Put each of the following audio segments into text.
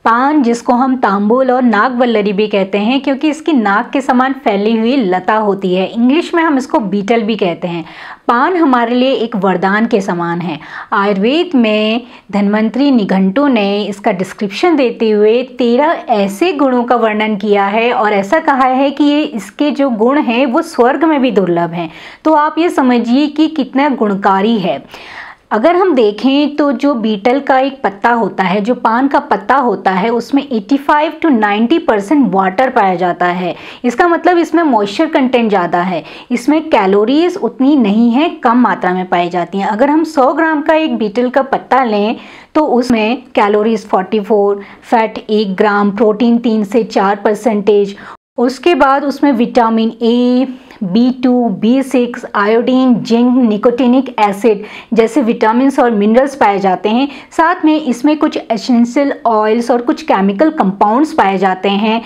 पान, जिसको हम तांबुल और नागवल्लरी भी कहते हैं क्योंकि इसकी नाक के समान फैली हुई लता होती है। इंग्लिश में हम इसको बीटल भी कहते हैं। पान हमारे लिए एक वरदान के समान है। आयुर्वेद में धन्वंतरी निघंटु ने इसका डिस्क्रिप्शन देते हुए 13 ऐसे गुणों का वर्णन किया है और ऐसा कहा है कि ये इसके जो गुण हैं वो स्वर्ग में भी दुर्लभ हैं। तो आप ये समझिए कि कितना गुणकारी है। अगर हम देखें तो जो बीटल का एक पत्ता होता है, जो पान का पत्ता होता है, उसमें 85 to 90% वाटर पाया जाता है। इसका मतलब इसमें मॉइस्चर कंटेंट ज़्यादा है। इसमें कैलोरीज उतनी नहीं है, कम मात्रा में पाई जाती हैं। अगर हम 100 ग्राम का एक बीटल का पत्ता लें तो उसमें कैलोरीज 44, फैट 1 ग्राम, प्रोटीन 3 से 4%। उसके बाद उसमें vitamin A, B2, B6, iodine, zinc, nicotinic acid जैसे विटामिन्स और मिनरल्स पाए जाते हैं। साथ में इसमें कुछ एसेंशियल ऑयल्स और कुछ केमिकल कंपाउंड्स पाए जाते हैं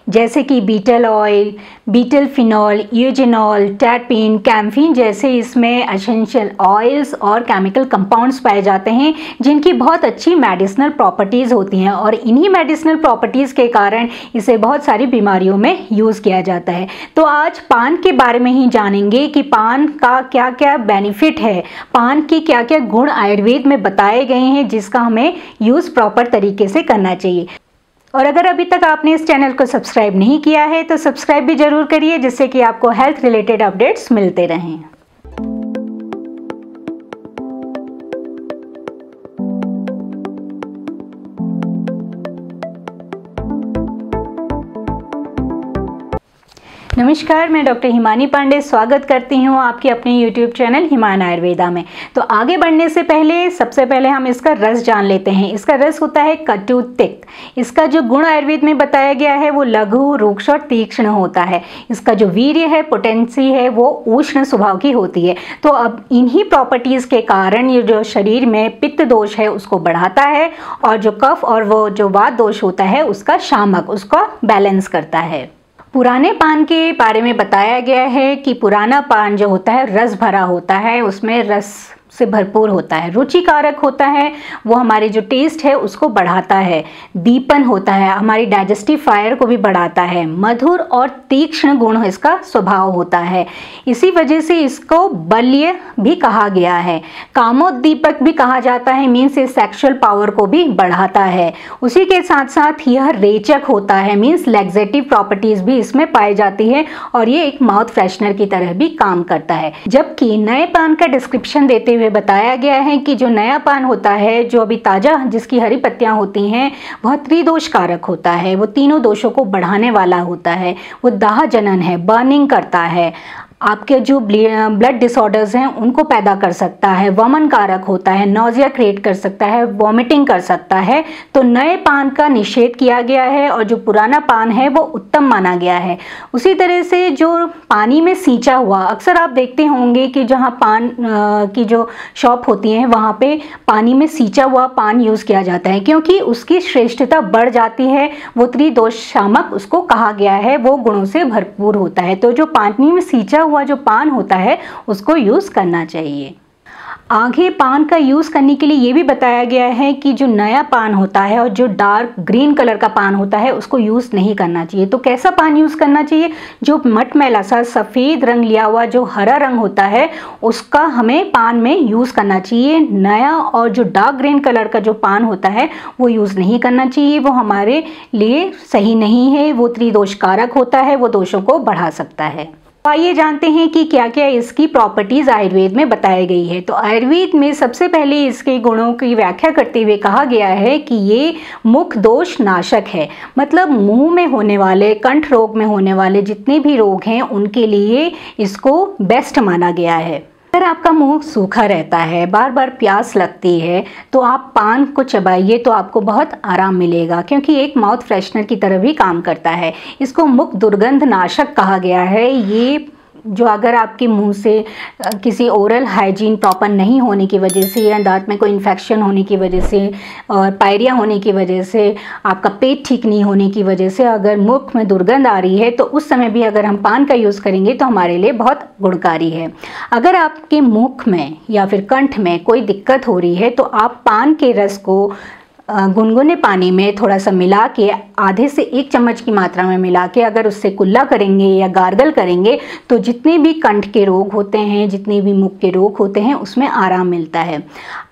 जैसे कि betel oil, betel phenol, eugenol, terpene, camphene जैसे इसमें एसेंशियल ऑयल्स और केमिकल कंपाउंड्स पाए जाते हैं जिनकी बहुत अच्छी मेडिसिनल प्रॉपर्टीज़ होती हैं और इन्हीं मेडिसिनल प्रॉपर्टीज़ के कारण इसे बहुत सारी बीमारियों में यूज़ किया जाता है। तो आज पान के बारे में ही जानेंगे कि पान का क्या क्या बेनिफिट है, पान के क्या क्या गुण आयुर्वेद में बताए गए हैं जिसका हमें यूज़ प्रॉपर तरीके से करना चाहिए। और अगर अभी तक आपने इस चैनल को सब्सक्राइब नहीं किया है तो सब्सक्राइब भी ज़रूर करिए जिससे कि आपको हेल्थ रिलेटेड अपडेट्स मिलते रहें। नमस्कार, मैं डॉक्टर हिमानी पांडे स्वागत करती हूँ आपके अपने YouTube चैनल हिमान आयुर्वेदा में। तो आगे बढ़ने से पहले सबसे पहले हम इसका रस जान लेते हैं। इसका रस होता है कटु तिक्त। इसका जो गुण आयुर्वेद में बताया गया है वो लघु, रुक्ष और तीक्ष्ण होता है। इसका जो वीर्य है, पोटेंसी है, वो उष्ण स्वभाव की होती है। तो अब इन्हीं प्रॉपर्टीज़ के कारण ये जो शरीर में पित्त दोष है उसको बढ़ाता है और जो कफ और वो जो वात दोष होता है उसका शामक, उसका बैलेंस करता है। पुराने पान के बारे में बताया गया है कि पुराना पान जो होता है रस भरा होता है, उसमें रस से भरपूर होता है, रुचिकारक होता है, वो हमारे जो टेस्ट है उसको बढ़ाता है, दीपन होता है, हमारी डाइजेस्टिव फायर को भी बढ़ाता है, मधुर और तीक्ष्ण गुण इसका स्वभाव होता है। इसी वजह से इसको बल्य भी कहा गया है, कामोद्दीपक भी कहा जाता है, मीन्स ये सेक्सुअल पावर को भी बढ़ाता है। उसी के साथ साथ यह रेचक होता है, मीन्स लैक्सेटिव प्रॉपर्टीज भी इसमें पाई जाती है और ये एक माउथ फ्रेशनर की तरह भी काम करता है। जबकि नए पान का डिस्क्रिप्शन देते हुए बताया गया है कि जो नया पान होता है, जो अभी ताज़ा जिसकी हरी पत्तियां होती हैं, वह त्रिदोष कारक होता है, वो तीनों दोषों को बढ़ाने वाला होता है, वो दाह जनन है, बर्निंग करता है, आपके जो ब्लड डिसऑर्डर्स हैं उनको पैदा कर सकता है, वमन कारक होता है, नौजिया क्रिएट कर सकता है, वॉमिटिंग कर सकता है। तो नए पान का निषेध किया गया है और जो पुराना पान है वो उत्तम माना गया है। उसी तरह से जो पानी में सींचा हुआ, अक्सर आप देखते होंगे कि जहाँ पान की जो शॉप होती हैं वहाँ पे पानी में सींचा हुआ पान यूज़ किया जाता है क्योंकि उसकी श्रेष्ठता बढ़ जाती है, वो त्रिदोष शामक उसको कहा गया है, वो गुणों से भरपूर होता है। तो जो पानी में सींचा हुआ जो पान होता है उसको यूज़ करना चाहिए। आगे पान का यूज़ करने के लिए ये भी बताया गया है कि जो नया पान होता है और जो डार्क ग्रीन कलर का पान होता है उसको यूज़ नहीं करना चाहिए। तो कैसा पान यूज़ करना चाहिए? जो मटमैला सा सफ़ेद रंग लिया हुआ जो हरा रंग होता है उसका हमें पान में यूज़ करना चाहिए। नया और जो डार्क ग्रीन कलर का जो पान होता है वो यूज़ नहीं करना चाहिए, वो हमारे लिए सही नहीं है, वो त्रिदोष कारक होता है, वो दोषों को बढ़ा सकता है। आइए जानते हैं कि क्या क्या इसकी प्रॉपर्टीज आयुर्वेद में बताई गई है। तो आयुर्वेद में सबसे पहले इसके गुणों की व्याख्या करते हुए कहा गया है कि ये मुख दोष नाशक है, मतलब मुंह में होने वाले, कंठ रोग में होने वाले जितने भी रोग हैं उनके लिए इसको बेस्ट माना गया है। अगर आपका मुंह सूखा रहता है, बार बार प्यास लगती है, तो आप पान को चबाइए तो आपको बहुत आराम मिलेगा क्योंकि एक माउथ फ्रेशनर की तरह भी काम करता है। इसको मुख दुर्गंध नाशक कहा गया है। ये जो अगर आपके मुंह से किसी ओरल हाइजीन प्रॉपर नहीं होने की वजह से या दांत में कोई इन्फेक्शन होने की वजह से और पायरिया होने की वजह से, आपका पेट ठीक नहीं होने की वजह से अगर मुख में दुर्गंध आ रही है तो उस समय भी अगर हम पान का यूज़ करेंगे तो हमारे लिए बहुत गुणकारी है। अगर आपके मुख में या फिर कंठ में कोई दिक्कत हो रही है तो आप पान के रस को गुनगुने पानी में थोड़ा सा मिला के आधे से 1 चम्मच की मात्रा में मिला के अगर उससे कुल्ला करेंगे या गार्गल करेंगे तो जितने भी कंठ के रोग होते हैं, जितने भी मुख के रोग होते हैं, उसमें आराम मिलता है।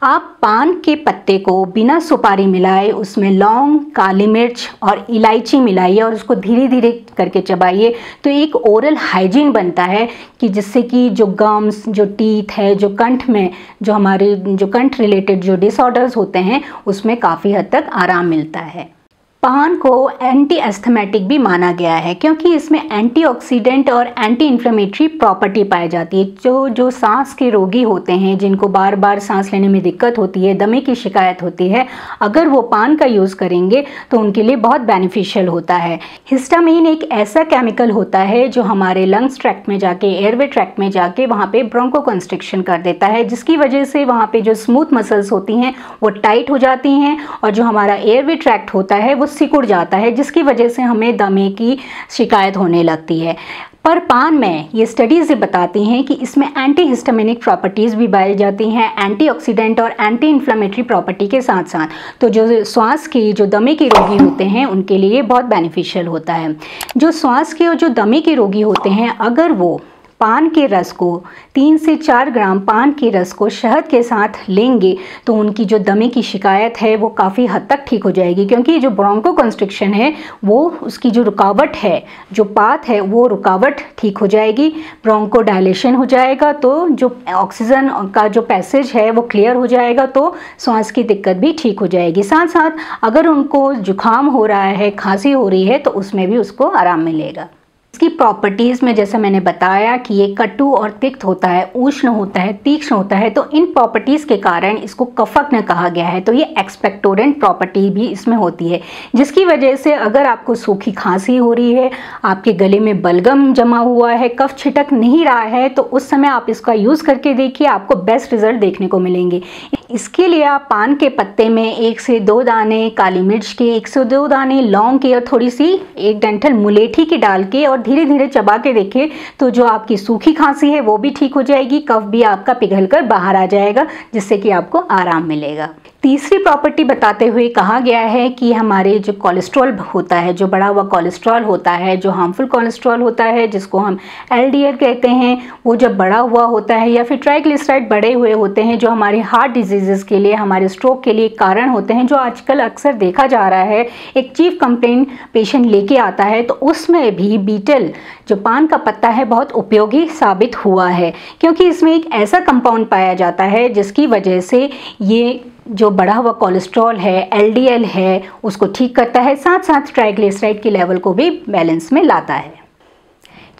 आप पान के पत्ते को बिना सुपारी मिलाए उसमें लौंग, काली मिर्च और इलायची मिलाइए और उसको धीरे धीरे करके चबाइए, तो एक ओरल हाइजीन बनता है कि जिससे कि जो गम्स, जो टीथ है, जो कंठ में जो हमारे जो कंठ रिलेटेड जो डिसऑर्डर्स होते हैं उसमें काफ़ी हद तक आराम मिलता है। पान को एंटी एस्थमेटिक भी माना गया है क्योंकि इसमें एंटीऑक्सीडेंट और एंटी इन्फ्लेमेटरी प्रॉपर्टी पाई जाती है। जो सांस के रोगी होते हैं, जिनको बार बार सांस लेने में दिक्कत होती है, दमे की शिकायत होती है, अगर वो पान का यूज़ करेंगे तो उनके लिए बहुत बेनिफिशियल होता है। हिस्टामिन एक ऐसा केमिकल होता है जो हमारे लंग्स ट्रैक्ट में जाके, एयरवे ट्रैक्ट में जाके वहाँ पे ब्रोंको कंस्ट्रिक्शन कर देता है, जिसकी वजह से वहाँ पे जो स्मूथ मसल्स होती हैं वो टाइट हो जाती हैं और जो हमारा एयरवे ट्रैक्ट होता है वो सिकुड़ जाता है, जिसकी वजह से हमें दमे की शिकायत होने लगती है। पर पान में ये स्टडीज़ बताती हैं कि इसमें एंटी हिस्टामिनिक प्रॉपर्टीज़ भी पाई जाती हैं, एंटीऑक्सीडेंट और एंटी इन्फ्लेमेटरी प्रॉपर्टी के साथ साथ, तो जो श्वास की, जो दमे के रोगी होते हैं उनके लिए बहुत बेनिफिशियल होता है। जो श्वास के और जो दमे के रोगी होते हैं, अगर वो पान के रस को 3 से 4 ग्राम पान के रस को शहद के साथ लेंगे तो उनकी जो दमे की शिकायत है वो काफ़ी हद तक ठीक हो जाएगी, क्योंकि जो ब्रोंको कंस्ट्रिक्शन है वो उसकी जो रुकावट है, जो पाथ है, वो रुकावट ठीक हो जाएगी, ब्रोंको डायलेशन हो जाएगा, तो जो ऑक्सीजन का जो पैसेज है वो क्लियर हो जाएगा, तो सांस की दिक्कत भी ठीक हो जाएगी। साथ साथ अगर उनको जुकाम हो रहा है, खांसी हो रही है, तो उसमें भी उसको आराम मिलेगा। इसकी प्रॉपर्टीज़ में जैसे मैंने बताया कि ये कटु और तिक्त होता है, उष्ण होता है, तीक्ष्ण होता है, तो इन प्रॉपर्टीज़ के कारण इसको कफक कहा गया है। तो ये एक्सपेक्टोरेंट प्रॉपर्टी भी इसमें होती है, जिसकी वजह से अगर आपको सूखी खांसी हो रही है, आपके गले में बलगम जमा हुआ है, कफ छिटक नहीं रहा है, तो उस समय आप इसका यूज़ करके देखिए, आपको बेस्ट रिजल्ट देखने को मिलेंगे। इसके लिए आप पान के पत्ते में 1 से 2 दाने काली मिर्च के, 1 से 2 दाने लौंग के और थोड़ी सी 1 डंठल मुलेठी की डाल के और धीरे धीरे चबा के देखिए, तो जो आपकी सूखी खांसी है वो भी ठीक हो जाएगी, कफ भी आपका पिघलकर बाहर आ जाएगा, जिससे कि आपको आराम मिलेगा। तीसरी प्रॉपर्टी बताते हुए कहा गया है कि हमारे जो कोलेस्ट्रॉल होता है, जो बढ़ा हुआ कोलेस्ट्रॉल होता है, जो हार्मफुल कोलेस्ट्रॉल होता है, जिसको हम LDL कहते हैं, वो जब बढ़ा हुआ होता है या फिर ट्राइग्लिसराइड बढ़े हुए होते हैं, जो हमारे हार्ट डिजीज़ के लिए, हमारे स्ट्रोक के लिए कारण होते हैं, जो आजकल अक्सर देखा जा रहा है, एक चीफ कंप्लेंट पेशेंट लेके आता है, तो उसमें भी बीटल जो पान का पत्ता है बहुत उपयोगी साबित हुआ है, क्योंकि इसमें एक ऐसा कंपाउंड पाया जाता है जिसकी वजह से ये जो बढ़ा हुआ कोलेस्ट्रॉल है, LDL है, उसको ठीक करता है, साथ साथ ट्राइग्लिसराइड के लेवल को भी बैलेंस में लाता है।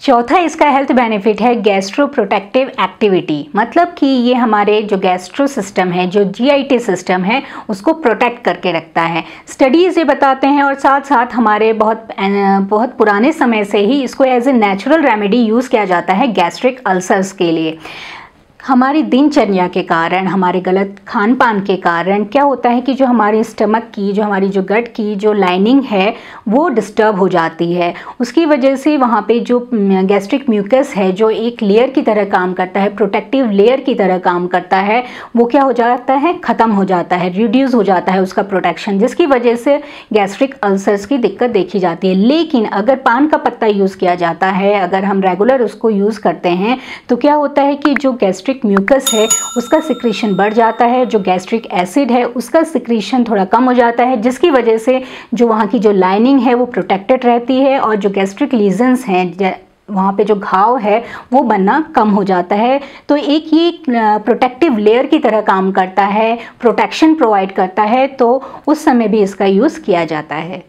चौथा इसका हेल्थ बेनिफिट है गैस्ट्रो प्रोटेक्टिव एक्टिविटी, मतलब कि ये हमारे जो गैस्ट्रो सिस्टम है, जो GIT सिस्टम है, उसको प्रोटेक्ट करके रखता है। स्टडीज़ ये बताते हैं और साथ साथ हमारे बहुत पुराने समय से ही इसको as a natural remedy use किया जाता है गैस्ट्रिक अल्सर्स के लिए। हमारी दिनचर्या के कारण, हमारे गलत खान पान के कारण क्या होता है कि जो हमारी स्टमक की, जो हमारी जो गट की जो लाइनिंग है वो डिस्टर्ब हो जाती है। उसकी वजह से वहाँ पे जो गैस्ट्रिक म्यूकस है, जो एक लेयर की तरह काम करता है, प्रोटेक्टिव लेयर की तरह काम करता है, वो क्या हो जाता है, ख़त्म हो जाता है, रिड्यूस हो जाता है उसका प्रोटेक्शन, जिसकी वजह से गैस्ट्रिक अल्सर्स की दिक्कत देखी जाती है। लेकिन अगर पान का पत्ता यूज़ किया जाता है, अगर हम रेगुलर उसको यूज़ करते हैं, तो क्या होता है कि जो गैस्ट्रिक म्यूकस है उसका सिक्रीशन बढ़ जाता है, जो गैस्ट्रिक एसिड है उसका सिक्रीशन थोड़ा कम हो जाता है, जिसकी वजह से जो वहाँ की जो लाइनिंग है वो प्रोटेक्टेड रहती है और जो गैस्ट्रिक लीजन्स हैं, वहाँ पे जो घाव है वो बनना कम हो जाता है। तो एक ये प्रोटेक्टिव लेयर की तरह काम करता है, प्रोटेक्शन प्रोवाइड करता है, तो उस समय भी इसका यूज़ किया जाता है।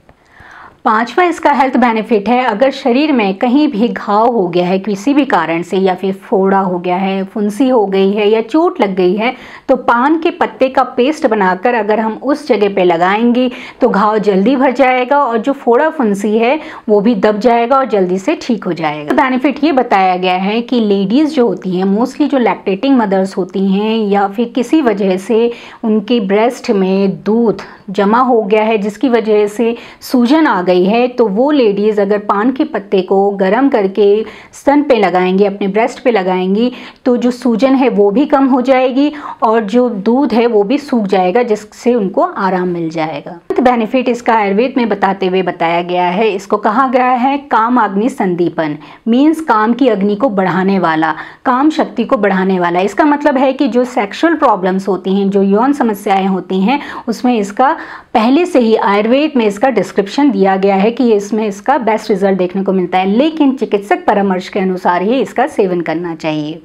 पांचवा इसका हेल्थ बेनिफिट है, अगर शरीर में कहीं भी घाव हो गया है किसी भी कारण से, या फिर फोड़ा हो गया है, फुंसी हो गई है या चोट लग गई है, तो पान के पत्ते का पेस्ट बनाकर अगर हम उस जगह पे लगाएंगे तो घाव जल्दी भर जाएगा और जो फोड़ा फुंसी है वो भी दब जाएगा और जल्दी से ठीक हो जाएगा। बेनिफिट ये बताया गया है कि लेडीज़ जो होती हैं, मोस्टली जो लैक्टेटिंग मदर्स होती हैं या फिर किसी वजह से उनके ब्रेस्ट में दूध जमा हो गया है, जिसकी वजह से सूजन आ गई रही है तो वो लेडीज़ अगर पान के पत्ते को गर्म करके स्तन पे लगाएंगी, अपने ब्रेस्ट पे लगाएंगी, तो जो सूजन है वो भी कम हो जाएगी और जो दूध है वो भी सूख जाएगा, जिससे उनको आराम मिल जाएगा। बेनिफिट इसका आयुर्वेद में बताते हुए बताया गया है, इसको कहा गया है काम अग्नि संदीपन, मीन्स काम की अग्नि को बढ़ाने वाला, काम शक्ति को बढ़ाने वाला। इसका मतलब है कि जो सेक्सुअल प्रॉब्लम्स होती हैं, जो यौन समस्याएं होती हैं, उसमें इसका पहले से ही आयुर्वेद में इसका डिस्क्रिप्शन दिया गया है कि इसमें इसका बेस्ट रिजल्ट देखने को मिलता है, लेकिन चिकित्सक परामर्श के अनुसार ही इसका सेवन करना चाहिए।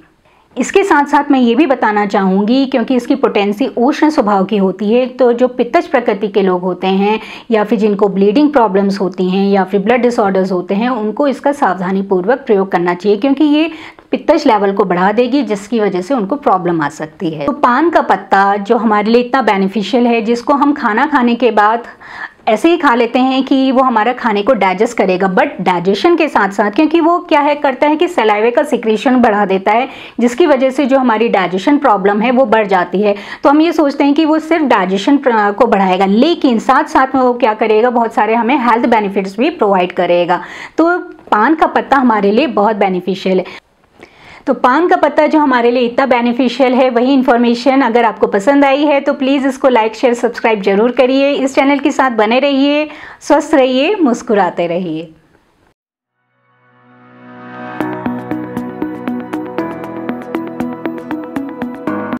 इसके साथ साथ मैं ये भी बताना चाहूँगी, क्योंकि इसकी पोटेंसी उष्ण स्वभाव की होती है, तो जो पित्तज प्रकृति के लोग होते हैं या फिर जिनको ब्लीडिंग प्रॉब्लम्स होती हैं या फिर ब्लड डिसऑर्डर्स होते हैं, उनको इसका सावधानी पूर्वक प्रयोग करना चाहिए, क्योंकि ये पित्तज लेवल को बढ़ा देगी, जिसकी वजह से उनको प्रॉब्लम आ सकती है। तो पान का पत्ता जो हमारे लिए इतना बेनिफिशियल है, जिसको हम खाना खाने के बाद ऐसे ही खा लेते हैं कि वो हमारा खाने को डाइजेस्ट करेगा, बट डाइजेशन के साथ साथ, क्योंकि वो क्या है करता है कि सलाइवे का सिक्रीशन बढ़ा देता है, जिसकी वजह से जो हमारी डाइजेशन प्रॉब्लम है वो बढ़ जाती है। तो हम ये सोचते हैं कि वो सिर्फ डाइजेशन को बढ़ाएगा, लेकिन साथ साथ में वो क्या करेगा, बहुत सारे हमें हेल्थ बेनिफिट्स भी प्रोवाइड करेगा। तो पान का पत्ता हमारे लिए बहुत बेनिफिशियल है। तो पान का पत्ता जो हमारे लिए इतना बेनिफिशियल है, वही इन्फॉर्मेशन अगर आपको पसंद आई है तो प्लीज़ इसको लाइक शेयर सब्सक्राइब जरूर करिए। इस चैनल के साथ बने रहिए, स्वस्थ रहिए, मुस्कुराते रहिए।